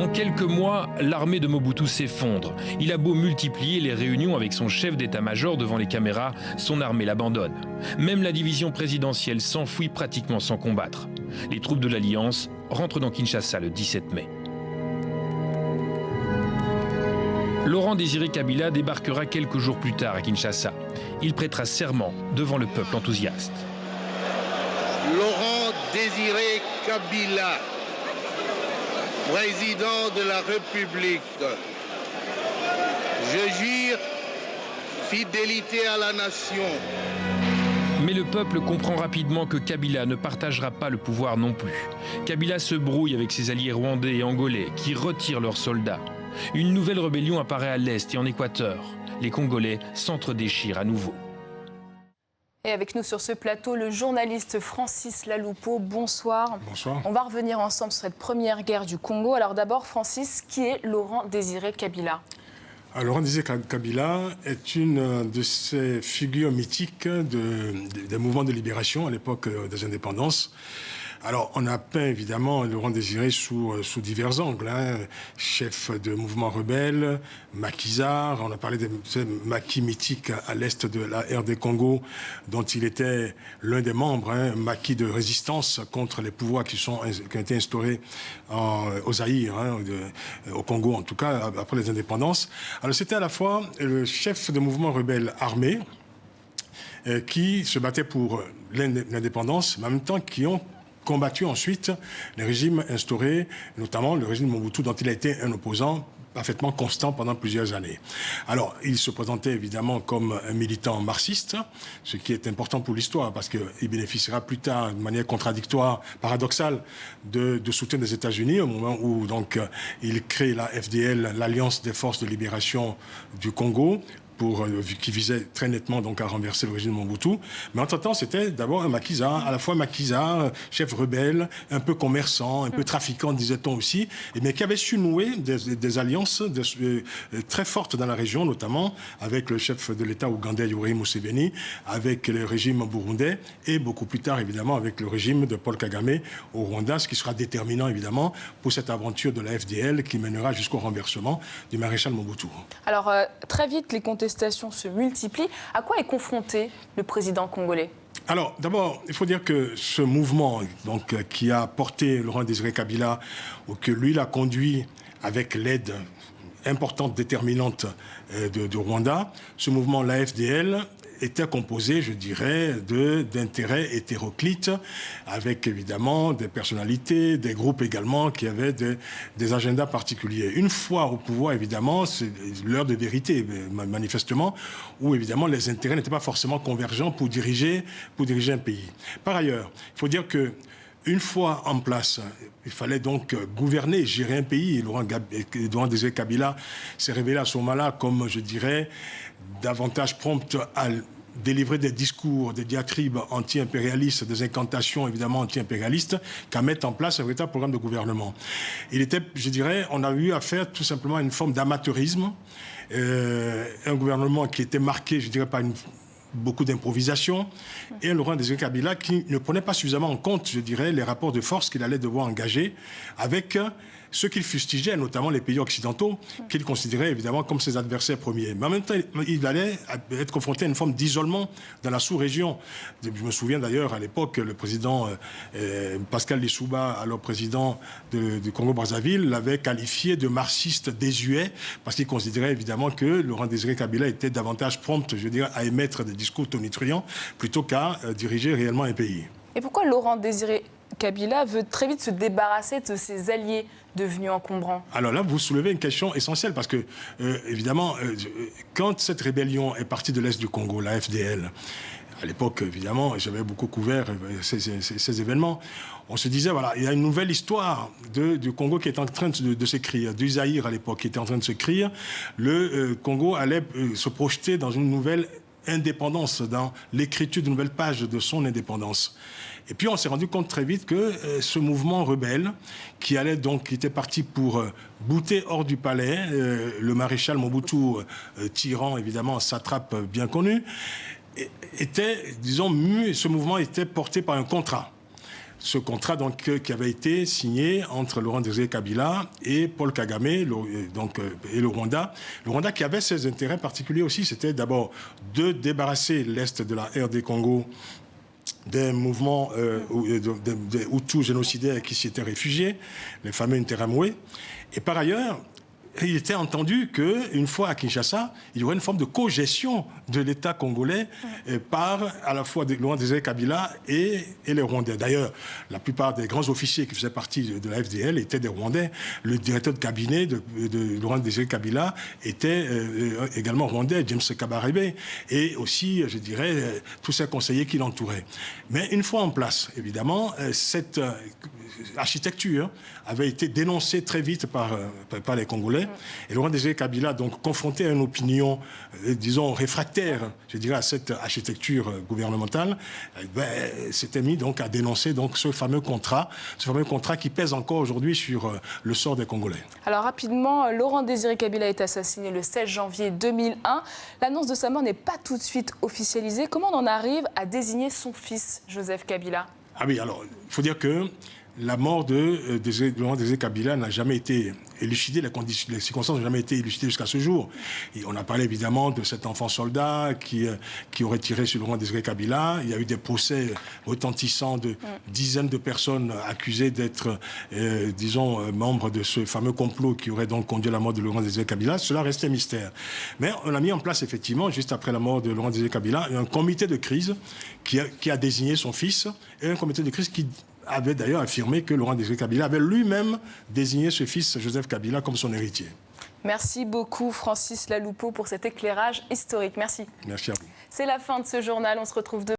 En quelques mois, l'armée de Mobutu s'effondre. Il a beau multiplier les réunions avec son chef d'état-major devant les caméras, son armée l'abandonne. Même la division présidentielle s'enfuit pratiquement sans combattre. Les troupes de l'Alliance rentrent dans Kinshasa le 17 mai. Laurent Désiré Kabila débarquera quelques jours plus tard à Kinshasa. Il prêtera serment devant le peuple enthousiaste. Laurent Désiré Kabila, président de la République, je jure fidélité à la nation. Mais le peuple comprend rapidement que Kabila ne partagera pas le pouvoir non plus. Kabila se brouille avec ses alliés rwandais et angolais qui retirent leurs soldats. Une nouvelle rébellion apparaît à l'Est et en Équateur. Les Congolais s'entre-déchirent à nouveau. Et avec nous sur ce plateau, le journaliste Francis Laloupeau. Bonsoir. Bonsoir. On va revenir ensemble sur cette première guerre du Congo. Alors d'abord, Francis, qui est Laurent Désiré Kabila? Laurent Désiré Kabila est une de ces figures mythiques des mouvements de libération à l'époque des indépendances. Alors, on a peint évidemment Laurent Désiré sous divers angles. Chef de mouvement rebelle, maquisard, on a parlé des maquis mythiques à l'est de la RD Congo, dont il était l'un des membres, maquis de résistance contre les pouvoirs qui ont été instaurés au Zaïre, au Congo en tout cas, après les indépendances. Alors, c'était à la fois le chef de mouvement rebelle armé, qui se battait pour l'indépendance, mais en même temps qui ont combattu ensuite les régimes instaurés, notamment le régime Mobutu, dont il a été un opposant parfaitement constant pendant plusieurs années. Alors, il se présentait évidemment comme un militant marxiste, ce qui est important pour l'histoire, parce qu'il bénéficiera plus tard, de manière contradictoire, paradoxale, de soutien des États-Unis, au moment où donc il crée la FDL, l'Alliance des forces de libération du Congo, qui visait très nettement donc à renverser le régime de Mobutu. Mais entre-temps, c'était d'abord un maquisard, à la fois maquisard, chef rebelle, un peu commerçant, un peu trafiquant, disait-on aussi, mais qui avait su nouer des alliances très fortes dans la région, notamment avec le chef de l'État ougandais, Yoweri Museveni, avec le régime burundais, et beaucoup plus tard, évidemment, avec le régime de Paul Kagame au Rwanda, ce qui sera déterminant, évidemment, pour cette aventure de la FDL qui mènera jusqu'au renversement du maréchal Mobutu. Alors, très vite, les contestations se multiplient. À quoi est confronté le président congolais? Alors, d'abord, il faut dire que ce mouvement donc, qui a porté Laurent Désiré Kabila, ou que lui l'a conduit avec l'aide importante, déterminante de Rwanda, ce mouvement, la FDL, était composé, je dirais, d'intérêts hétéroclites, avec évidemment des personnalités, des groupes également qui avaient des agendas particuliers. Une fois au pouvoir, évidemment, c'est l'heure de vérité, manifestement, où évidemment les intérêts n'étaient pas forcément convergents pour diriger un pays. Par ailleurs, il faut dire que une fois en place, il fallait donc gouverner, gérer un pays. Laurent Désiré Kabila s'est révélé à ce moment-là comme, je dirais, davantage prompt à délivrer des discours, des diatribes anti-impérialistes, des incantations évidemment anti-impérialistes, qu'à mettre en place un véritable programme de gouvernement. Il était, je dirais, on a eu affaire tout simplement à une forme d'amateurisme, un gouvernement qui était marqué, je dirais, par beaucoup d'improvisation, et un Laurent Désiré Kabila qui ne prenait pas suffisamment en compte, je dirais, les rapports de force qu'il allait devoir engager avec ceux qu'il fustigeait, notamment les pays occidentaux, qu'il considérait évidemment comme ses adversaires premiers. Mais en même temps, il allait être confronté à une forme d'isolement dans la sous-région. Je me souviens d'ailleurs, à l'époque, le président Pascal Lissouba, alors président du Congo-Brazzaville, l'avait qualifié de marxiste désuet, parce qu'il considérait évidemment que Laurent Désiré Kabila était davantage prompt, je veux dire, à émettre des discours tonitruants, plutôt qu'à diriger réellement un pays. Et pourquoi Laurent Désiré Kabila veut très vite se débarrasser de ses alliés devenus encombrants? Alors là, vous soulevez une question essentielle parce que, évidemment, quand cette rébellion est partie de l'Est du Congo, la FDL, à l'époque, évidemment, j'avais beaucoup couvert ces événements, on se disait, voilà, il y a une nouvelle histoire du Congo qui est en train de s'écrire, du Zaïre à l'époque qui était en train de s'écrire. Le Congo allait se projeter dans une nouvelle indépendance, dans l'écriture d'une nouvelle page de son indépendance. Et puis on s'est rendu compte très vite que ce mouvement rebelle, qui était parti pour bouter hors du palais, le maréchal Mobutu, tyran évidemment, satrape bien connu, était, disons, ce mouvement était porté par un contrat. ce contrat donc, qui avait été signé entre Laurent Désiré Kabila et Paul Kagame, et le Rwanda. Le Rwanda qui avait ses intérêts particuliers aussi, c'était d'abord de débarrasser l'Est de la RD Congo des mouvements des Hutus génocidaires qui s'y étaient réfugiés, les fameux Interamwe. Et par ailleurs, il était entendu qu'une fois à Kinshasa, il y aurait une forme de co-gestion de l'État congolais par à la fois Laurent Désiré Kabila et les Rwandais. D'ailleurs, la plupart des grands officiers qui faisaient partie de la FDL étaient des Rwandais. Le directeur de cabinet de Laurent Désiré Kabila était également rwandais, James Kabarebe, et aussi, je dirais, tous ces conseillers qui l'entouraient. Mais une fois en place, évidemment, cette architecture avait été dénoncée très vite par les Congolais. Et Laurent Désiré Kabila, donc confronté à une opinion, disons, réfractaire, je dirais, à cette architecture gouvernementale, s'était mis donc à dénoncer donc ce fameux contrat qui pèse encore aujourd'hui sur le sort des Congolais. Alors rapidement, Laurent Désiré Kabila est assassiné le 16 janvier 2001. L'annonce de sa mort n'est pas tout de suite officialisée. Comment on en arrive à désigner son fils, Joseph Kabila? Ah oui, alors, il faut dire que la mort de Laurent Désiré Kabila n'a jamais été élucidée, les circonstances n'ont jamais été élucidées jusqu'à ce jour. Et on a parlé évidemment de cet enfant soldat qui aurait tiré sur Laurent Désiré Kabila. Il y a eu des procès retentissants de dizaines de personnes accusées d'être, disons, membres de ce fameux complot qui aurait donc conduit à la mort de Laurent Désiré Kabila. Cela restait mystère. Mais on a mis en place effectivement, juste après la mort de Laurent Désiré Kabila, un comité de crise qui a désigné son fils, et un comité de crise qui avait d'ailleurs affirmé que Laurent Désiré Kabila avait lui-même désigné ce fils, Joseph Kabila, comme son héritier. Merci beaucoup, Francis Laloupeau, pour cet éclairage historique. Merci. Merci à vous. C'est la fin de ce journal. On se retrouve demain.